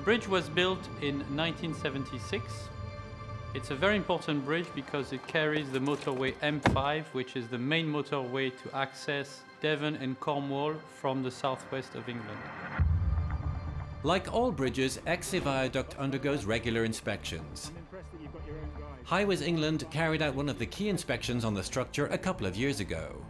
bridge was built in 1976. It's a very important bridge because it carries the motorway M5, which is the main motorway to access Devon and Cornwall from the southwest of England. Like all bridges, Exe Viaduct undergoes regular inspections. Highways England carried out one of the key inspections on the structure a couple of years ago.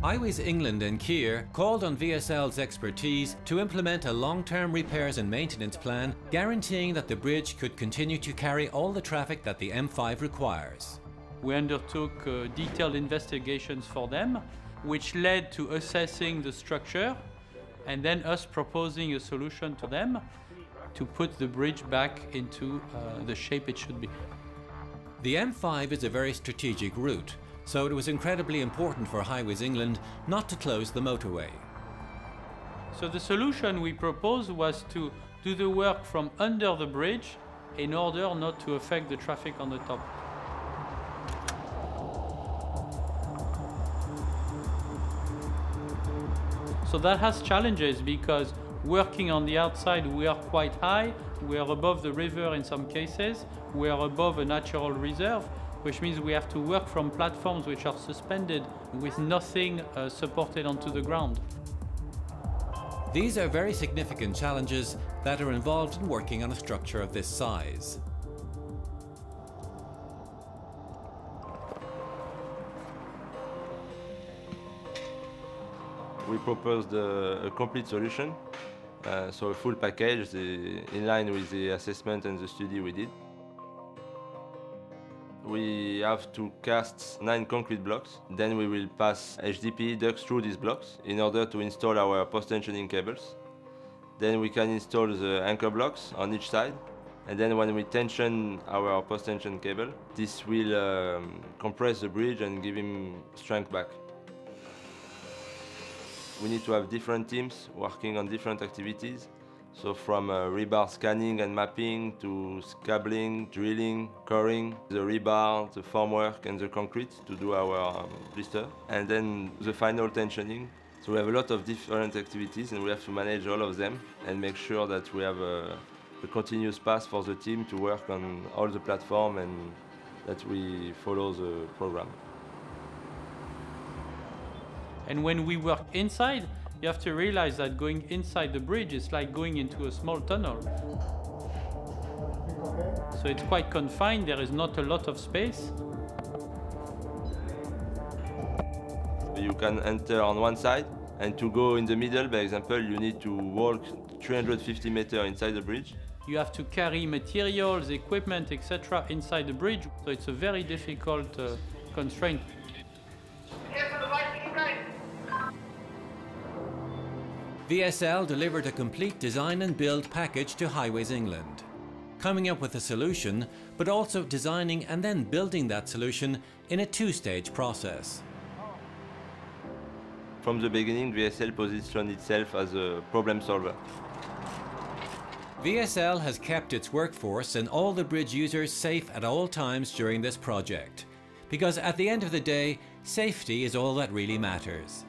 Highways England and Kier called on VSL's expertise to implement a long-term repairs and maintenance plan guaranteeing that the bridge could continue to carry all the traffic that the M5 requires. We undertook detailed investigations for them, which led to assessing the structure and then us proposing a solution to them to put the bridge back into the shape it should be. The M5 is a very strategic route, so it was incredibly important for Highways England not to close the motorway. So the solution we proposed was to do the work from under the bridge in order not to affect the traffic on the top. So that has challenges because working on the outside we are quite high, we are above the river in some cases, we are above a natural reserve, which means we have to work from platforms which are suspended with nothing supported onto the ground. These are very significant challenges that are involved in working on a structure of this size. We proposed a complete solution, so a full package in line with the assessment and the study we did. We have to cast 9 concrete blocks, then we will pass HDPE ducts through these blocks in order to install our post-tensioning cables. Then we can install the anchor blocks on each side, and then when we tension our post-tension cable, this will compress the bridge and give him strength back. We need to have different teams working on different activities. So from rebar scanning and mapping to cabling, drilling, coring, the rebar, the formwork and the concrete to do our blister. And then the final tensioning. So we have a lot of different activities and we have to manage all of them and make sure that we have a continuous path for the team to work on all the platform and that we follow the program. And when we work inside, you have to realize that going inside the bridge is like going into a small tunnel. So it's quite confined, there is not a lot of space. You can enter on one side, and to go in the middle, by example, you need to walk 350 meters inside the bridge. You have to carry materials, equipment, etc. inside the bridge, so it's a very difficult constraint. VSL delivered a complete design and build package to Highways England, coming up with a solution, but also designing and then building that solution in a 2-stage process. From the beginning, VSL positioned itself as a problem solver. VSL has kept its workforce and all the bridge users safe at all times during this project, because at the end of the day, safety is all that really matters.